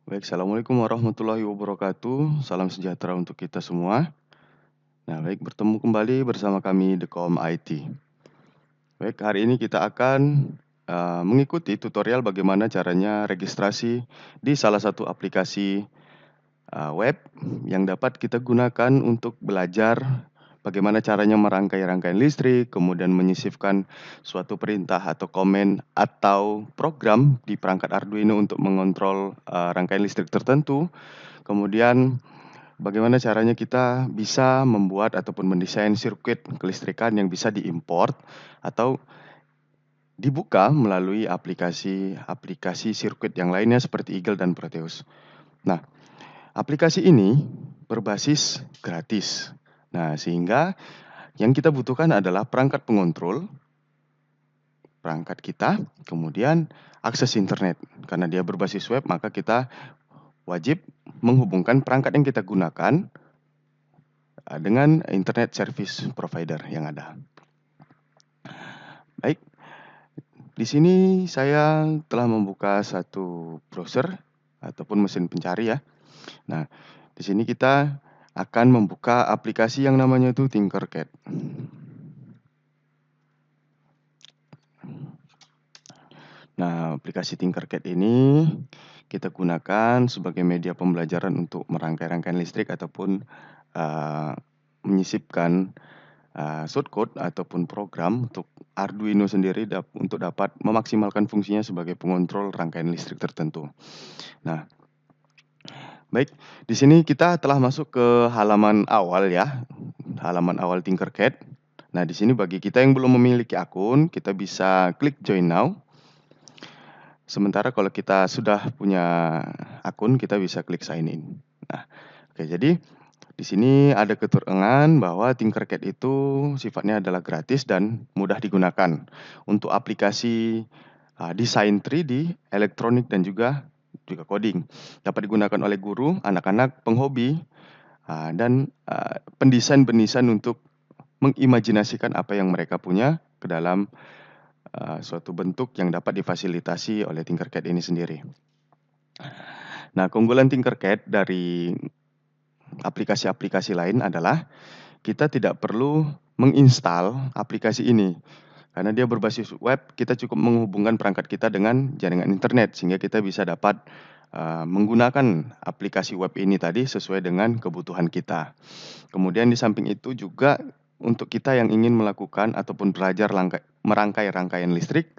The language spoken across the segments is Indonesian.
Baik, Assalamualaikum warahmatullahi wabarakatuh. Salam sejahtera untuk kita semua. Nah, baik, bertemu kembali bersama kami Dekom IT. Baik, hari ini kita akan mengikuti tutorial bagaimana caranya registrasi di salah satu aplikasi web yang dapat kita gunakan untuk belajar bagaimana caranya merangkai rangkaian listrik, kemudian menyisipkan suatu perintah atau komen atau program di perangkat Arduino untuk mengontrol rangkaian listrik tertentu. Kemudian bagaimana caranya kita bisa membuat ataupun mendesain sirkuit kelistrikan yang bisa diimport atau dibuka melalui aplikasi sirkuit yang lainnya seperti Eagle dan Proteus. Nah, aplikasi ini berbasis gratis. Nah, sehingga yang kita butuhkan adalah perangkat pengontrol, perangkat kita, kemudian akses internet. Karena dia berbasis web, maka kita wajib menghubungkan perangkat yang kita gunakan dengan internet service provider yang ada. Baik, di sini saya telah membuka satu browser ataupun mesin pencari ya. Nah, di sini kita akan membuka aplikasi yang namanya itu Tinkercad. Nah, aplikasi Tinkercad ini kita gunakan sebagai media pembelajaran untuk merangkai-rangkaian listrik ataupun menyisipkan shortcode ataupun program untuk Arduino sendiri untuk dapat memaksimalkan fungsinya sebagai pengontrol rangkaian listrik tertentu. Nah, baik, di sini kita telah masuk ke halaman awal ya, halaman awal Tinkercad. Nah, di sini bagi kita yang belum memiliki akun, kita bisa klik Join Now. Sementara kalau kita sudah punya akun, kita bisa klik Sign In. Nah, oke, jadi di sini ada keterangan bahwa Tinkercad itu sifatnya adalah gratis dan mudah digunakan untuk aplikasi desain 3D, elektronik dan juga coding. Dapat digunakan oleh guru, anak-anak, penghobi, dan pendesain-pendesain untuk mengimajinasikan apa yang mereka punya ke dalam suatu bentuk yang dapat difasilitasi oleh Tinkercad ini sendiri. Nah, keunggulan Tinkercad dari aplikasi-aplikasi lain adalah kita tidak perlu menginstal aplikasi ini. Karena dia berbasis web, kita cukup menghubungkan perangkat kita dengan jaringan internet sehingga kita bisa dapat menggunakan aplikasi web ini tadi sesuai dengan kebutuhan kita. Kemudian di samping itu juga untuk kita yang ingin melakukan ataupun belajar merangkai rangkaian listrik,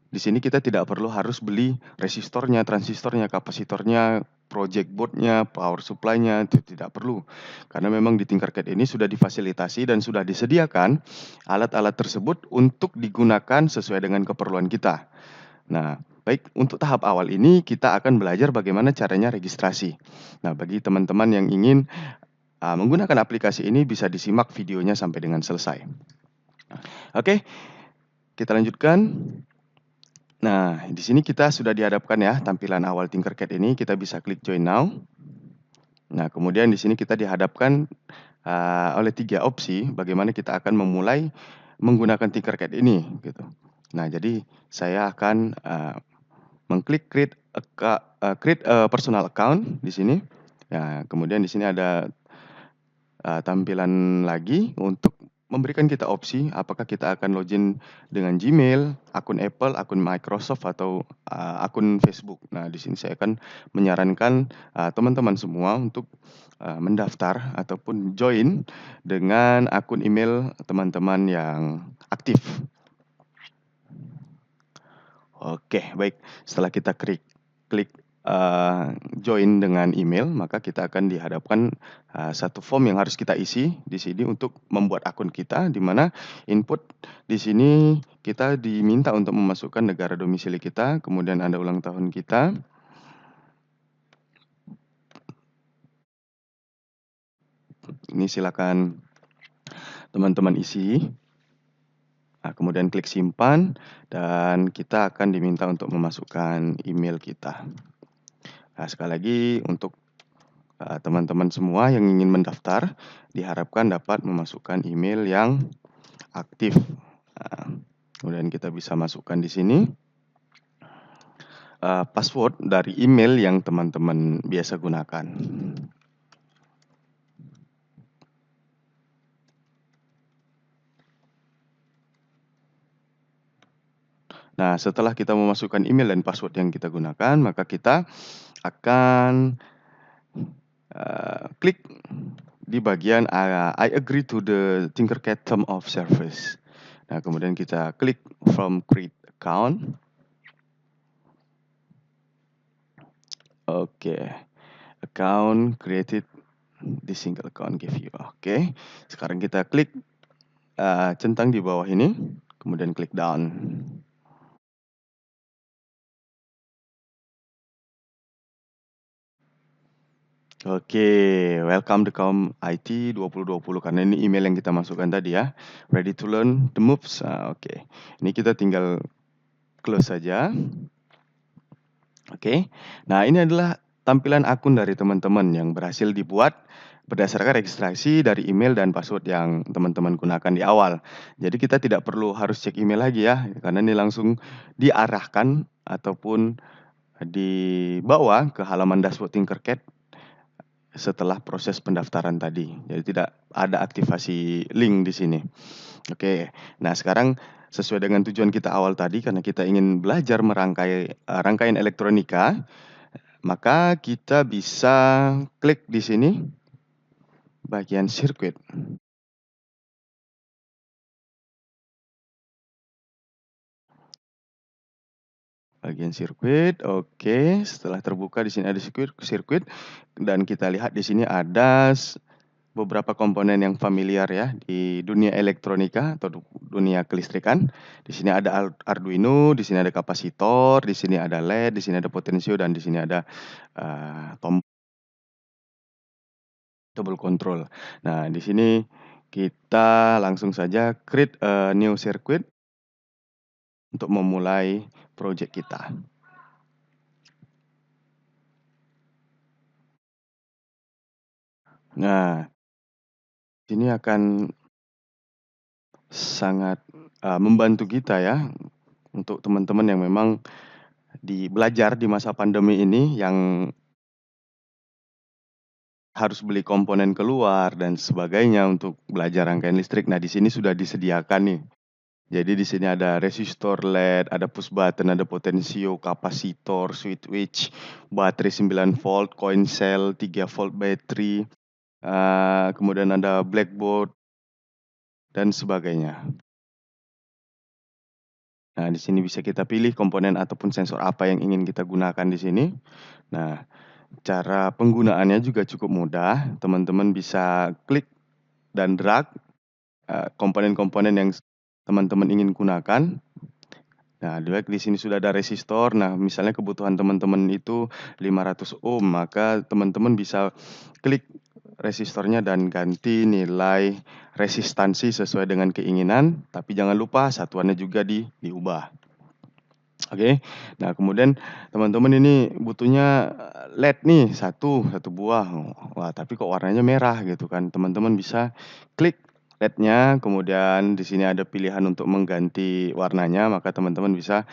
di sini kita tidak perlu harus beli resistornya, transistornya, kapasitornya, project boardnya, power supply-nya, itu tidak perlu. Karena memang di Tinkercad ini sudah difasilitasi dan sudah disediakan alat-alat tersebut untuk digunakan sesuai dengan keperluan kita. Nah, baik, untuk tahap awal ini kita akan belajar bagaimana caranya registrasi. Nah, bagi teman-teman yang ingin menggunakan aplikasi ini bisa disimak videonya sampai dengan selesai. Oke, kita lanjutkan. Nah, di sini kita sudah dihadapkan ya tampilan awal Tinkercad ini, kita bisa klik Join Now. Nah, kemudian di sini kita dihadapkan oleh 3 opsi bagaimana kita akan memulai menggunakan Tinkercad ini gitu. Nah, jadi saya akan mengklik create a personal account di sini. Ya, kemudian di sini ada tampilan lagi untuk memberikan kita opsi apakah kita akan login dengan Gmail, akun Apple, akun Microsoft atau akun Facebook. Nah, di sini saya akan menyarankan teman-teman semua untuk mendaftar ataupun join dengan akun email teman-teman yang aktif. Oke, baik. Setelah kita klik join dengan email, maka kita akan dihadapkan satu form yang harus kita isi di sini untuk membuat akun kita, di mana input di sini kita diminta untuk memasukkan negara domisili kita, kemudian ada ulang tahun kita. Ini silakan teman-teman isi. Nah, kemudian klik simpan dan kita akan diminta untuk memasukkan email kita. Nah, sekali lagi untuk teman-teman semua yang ingin mendaftar diharapkan dapat memasukkan email yang aktif. Kemudian kita bisa masukkan di sini. password dari email yang teman-teman biasa gunakan. Nah, setelah kita memasukkan email dan password yang kita gunakan, maka kita akan klik di bagian I agree to the Tinkercad term of service. Nah, kemudian kita klik from create account. Oke, account created di single account give you. Oke, sekarang kita klik centang di bawah ini, kemudian klik down. Oke, welcome to Kaum IT 2020 karena ini email yang kita masukkan tadi ya. Ready to learn the moves. Oke. Ini kita tinggal close saja. Oke. Nah, ini adalah tampilan akun dari teman-teman yang berhasil dibuat berdasarkan registrasi dari email dan password yang teman-teman gunakan di awal. Jadi kita tidak perlu harus cek email lagi ya, karena ini langsung diarahkan ataupun dibawa ke halaman dashboard Tinkercad setelah proses pendaftaran tadi. Jadi tidak ada aktivasi link di sini. Oke. Nah, sekarang sesuai dengan tujuan kita awal tadi karena kita ingin belajar merangkai rangkaian elektronika, maka kita bisa klik di sini bagian sirkuit. Bagian sirkuit, oke. Setelah terbuka di sini ada sirkuit dan kita lihat di sini ada beberapa komponen yang familiar ya di dunia elektronika atau dunia kelistrikan. Di sini ada Arduino, di sini ada kapasitor, di sini ada LED, di sini ada potensio dan di sini ada tombol control. Nah, di sini kita langsung saja create a new circuit untuk memulai project kita. Nah, ini akan sangat membantu kita ya untuk teman-teman yang memang belajar di masa pandemi ini yang harus beli komponen keluar dan sebagainya untuk belajar rangkaian listrik. Nah, di sini sudah disediakan nih. Jadi di sini ada resistor LED, ada push button, ada potensio, kapasitor, switch, baterai 9 volt, coin cell, 3 volt battery, kemudian ada blackboard dan sebagainya. Nah, di sini bisa kita pilih komponen ataupun sensor apa yang ingin kita gunakan di sini. Nah, cara penggunaannya juga cukup mudah. Teman-teman bisa klik dan drag komponen-komponen yang teman-teman ingin gunakan. Nah, di sini sudah ada resistor. Nah, misalnya kebutuhan teman-teman itu 500 ohm, maka teman-teman bisa klik resistornya dan ganti nilai resistansi sesuai dengan keinginan, tapi jangan lupa satuannya juga diubah. Oke. Nah, kemudian teman-teman ini butuhnya LED nih satu buah. Wah, tapi kok warnanya merah gitu kan. Teman-teman bisa klik LED-nya, kemudian di sini ada pilihan untuk mengganti warnanya, maka teman-teman bisa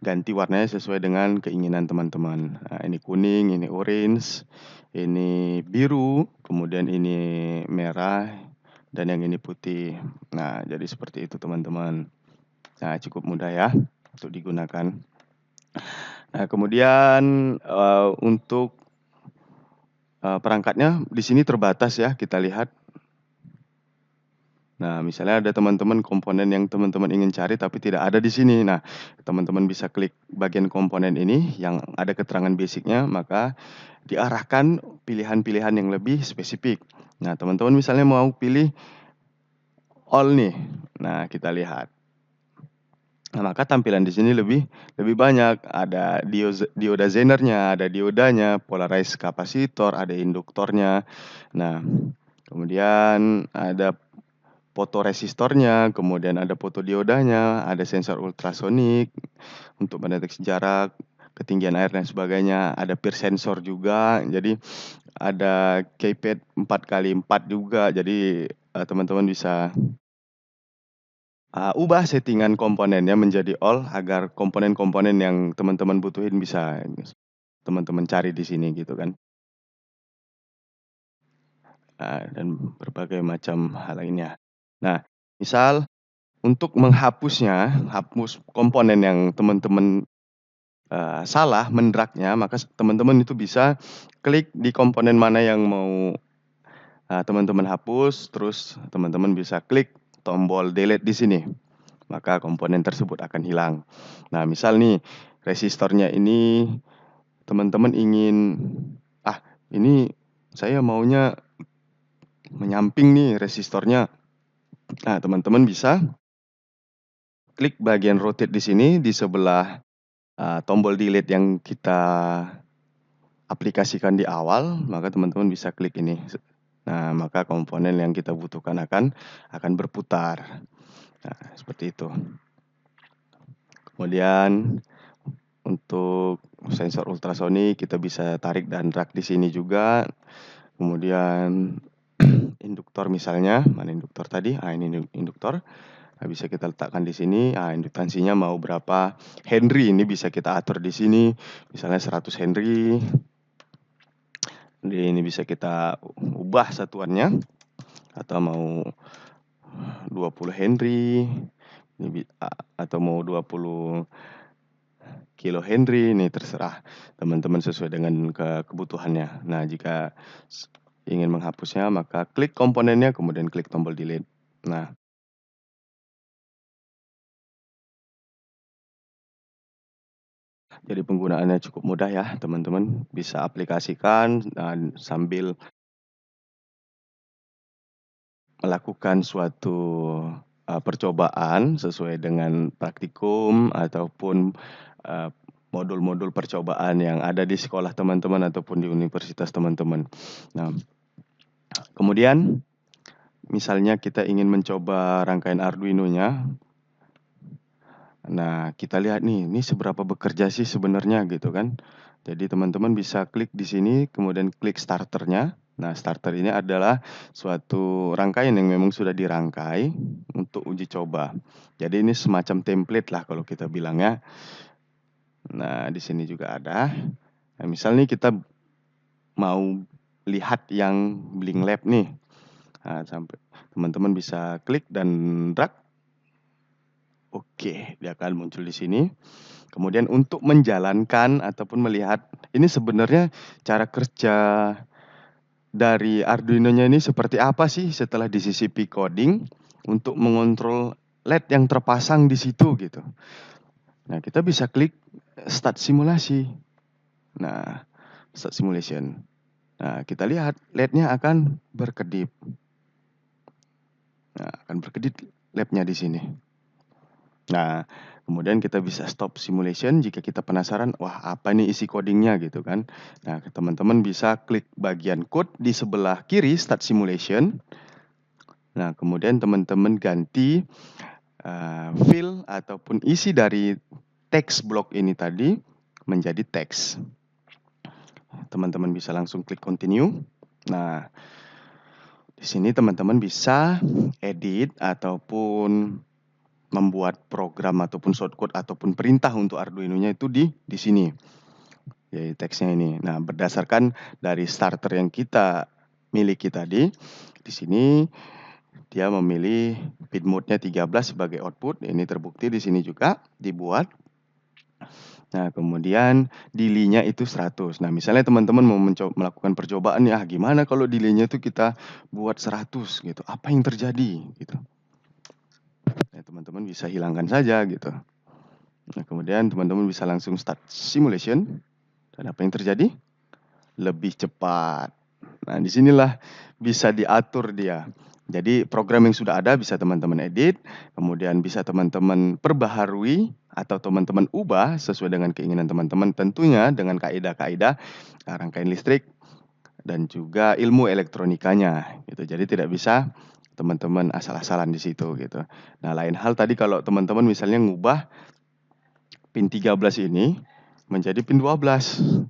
ganti warnanya sesuai dengan keinginan teman-teman. Nah, ini kuning, ini orange, ini biru, kemudian ini merah, dan yang ini putih. Nah, jadi seperti itu teman-teman. Nah, cukup mudah ya untuk digunakan. Nah, kemudian untuk perangkatnya di sini terbatas ya, kita lihat. Nah, misalnya ada teman-teman komponen yang teman-teman ingin cari tapi tidak ada di sini. Nah, teman-teman bisa klik bagian komponen ini yang ada keterangan basicnya, maka diarahkan pilihan-pilihan yang lebih spesifik. Nah, teman-teman misalnya mau pilih all nih. Nah, kita lihat. Nah, maka tampilan di sini lebih banyak. Ada dioda Zener-nya, ada diodanya, polarized kapasitor, ada induktornya. Nah, kemudian ada fotoresistornya, kemudian ada fotodiodanya, ada sensor ultrasonik untuk mendeteksi jarak, ketinggian air dan sebagainya. Ada peer sensor juga. Jadi ada keypad 4x4 juga. Jadi teman-teman bisa Ubah settingan komponennya menjadi all agar komponen-komponen yang teman-teman butuhin bisa teman-teman cari di sini gitu kan. Dan berbagai macam hal lainnya. Nah, misal untuk menghapusnya, hapus komponen yang teman-teman, salah mendragnya, maka teman-teman itu bisa klik di komponen mana yang mau, teman-teman hapus, terus teman-teman bisa klik tombol delete di sini, maka komponen tersebut akan hilang. Nah, misal nih resistornya ini teman-teman ingin, ini saya maunya menyamping nih resistornya. Nah, teman-teman bisa klik bagian rotate di sini di sebelah, tombol delete yang kita aplikasikan di awal, maka teman-teman bisa klik ini. Nah, maka komponen yang kita butuhkan akan berputar. Nah, seperti itu. Kemudian untuk sensor ultrasonik kita bisa tarik dan drag di sini juga. Kemudian induktor misalnya, mana induktor tadi? Ini induktor. Nah, bisa kita letakkan di sini. Induktansinya mau berapa Henry, ini bisa kita atur di sini. Misalnya 100 Henry. Jadi ini bisa kita ubah satuannya atau mau 20 Henry atau mau 20 kilo Henry, ini terserah teman-teman sesuai dengan kebutuhannya. Nah, jika ingin menghapusnya maka klik komponennya kemudian klik tombol delete. Nah, jadi penggunaannya cukup mudah ya teman-teman, bisa aplikasikan dan sambil melakukan suatu, percobaan sesuai dengan praktikum ataupun, modul-modul percobaan yang ada di sekolah teman-teman ataupun di universitas teman-teman. Nah, kemudian misalnya kita ingin mencoba rangkaian Arduino-nya. Nah, kita lihat nih, ini seberapa bekerja sih sebenarnya gitu kan. Jadi teman-teman bisa klik di sini, kemudian klik starternya. Nah, starter ini adalah suatu rangkaian yang memang sudah dirangkai untuk uji coba. Jadi ini semacam template lah kalau kita bilang ya. Nah, di sini juga ada. Nah, misal nih kita mau lihat yang Blink Lab nih. Nah, sampai teman-teman bisa klik dan drag. Oke, dia akan muncul di sini. Kemudian untuk menjalankan ataupun melihat, ini sebenarnya cara kerja dari Arduino-nya ini seperti apa sih setelah disisipi coding untuk mengontrol LED yang terpasang di situ gitu. Nah, kita bisa klik start simulasi. Nah, start simulation. Nah, kita lihat LED-nya akan berkedip. Nah, akan berkedip LED-nya di sini. Nah, kemudian kita bisa stop simulation jika kita penasaran, wah apa nih isi codingnya gitu kan. Nah, teman-teman bisa klik bagian code di sebelah kiri start simulation. Nah, kemudian teman-teman ganti fill ataupun isi dari text block ini tadi menjadi teks. Teman-teman bisa langsung klik continue. Nah, di sini teman-teman bisa edit ataupun membuat program ataupun shortcode ataupun perintah untuk Arduino-nya itu di sini. Ya, teksnya ini. Nah, berdasarkan dari starter yang kita miliki tadi, di sini dia memilih bit mode-nya 13 sebagai output. Ini terbukti di sini juga dibuat. Nah, kemudian delay-nya itu 100. Nah, misalnya teman-teman mau melakukan percobaan ya, gimana kalau delay-nya itu kita buat 100 gitu. Apa yang terjadi gitu. Nah, teman-teman bisa hilangkan saja gitu. Nah, kemudian teman-teman bisa langsung start simulation. Dan apa yang terjadi? Lebih cepat. Nah, disinilah bisa diatur dia. Jadi program yang sudah ada bisa teman-teman edit, kemudian bisa teman-teman perbaharui atau teman-teman ubah sesuai dengan keinginan teman-teman, tentunya dengan kaidah-kaidah rangkaian listrik dan juga ilmu elektronikanya gitu. Jadi tidak bisa teman-teman asal-asalan di situ gitu. Nah, lain hal tadi kalau teman-teman misalnya ngubah pin 13 ini menjadi pin 12.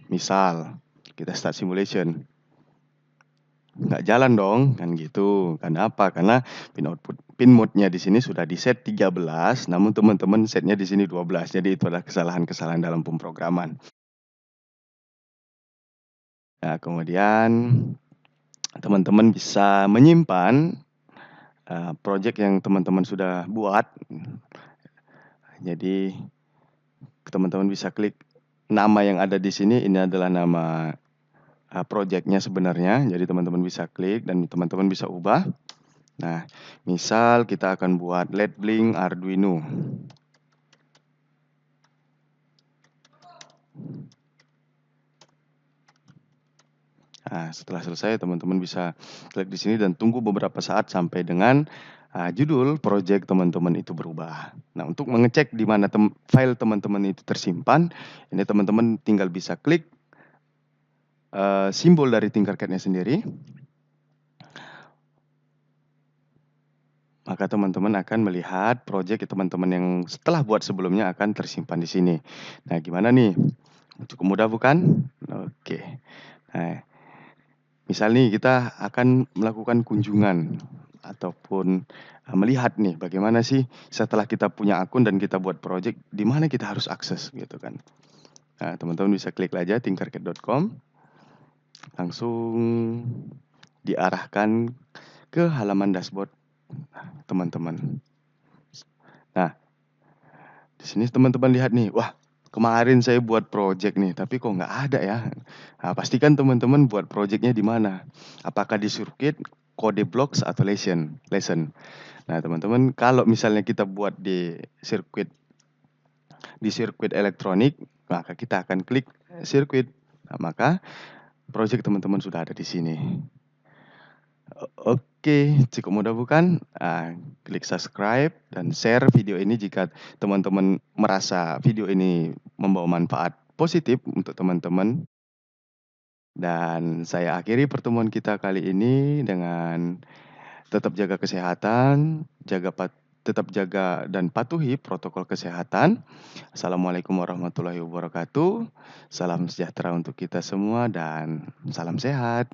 Misal, kita start simulation. nggak jalan dong, kan gitu. Karena apa? Karena pin mode-nya di sini sudah di-set 13, namun teman-teman setnya di sini 12. Jadi itu adalah kesalahan-kesalahan dalam pemrograman. Nah, kemudian teman-teman bisa menyimpan project yang teman-teman sudah buat. Jadi teman-teman bisa klik nama yang ada di sini, ini adalah nama project-nya sebenarnya. Jadi teman-teman bisa klik dan teman-teman bisa ubah. Nah, misal kita akan buat LED blink Arduino. Nah, setelah selesai teman-teman bisa klik di sini dan tunggu beberapa saat sampai dengan judul project teman-teman itu berubah. Nah, untuk mengecek di mana file teman-teman itu tersimpan, ini teman-teman tinggal bisa klik simbol dari Tinkercad-nya sendiri. Maka teman-teman akan melihat project teman-teman yang setelah buat sebelumnya akan tersimpan di sini. Nah, gimana nih? Cukup mudah bukan? Oke. Nah, misal nih kita akan melakukan kunjungan ataupun melihat nih bagaimana sih setelah kita punya akun dan kita buat project, di mana kita harus akses gitu kan. Nah, teman-teman bisa klik aja tinkercad.com, langsung diarahkan ke halaman dashboard teman-teman. Nah, di sini teman-teman lihat nih, wah kemarin saya buat project nih, tapi kok nggak ada ya. Nah, pastikan teman-teman buat projectnya di mana. Apakah di sirkuit, kode blocks, atau lesson. Nah, teman-teman, kalau misalnya kita buat di sirkuit elektronik, maka kita akan klik sirkuit. Nah, maka project teman-teman sudah ada di sini. Oke, cukup mudah bukan? Klik subscribe dan share video ini jika teman-teman merasa video ini membawa manfaat positif untuk teman-teman. Dan saya akhiri pertemuan kita kali ini dengan tetap jaga kesehatan, tetap jaga dan patuhi protokol kesehatan. Assalamualaikum warahmatullahi wabarakatuh. Salam sejahtera untuk kita semua dan salam sehat.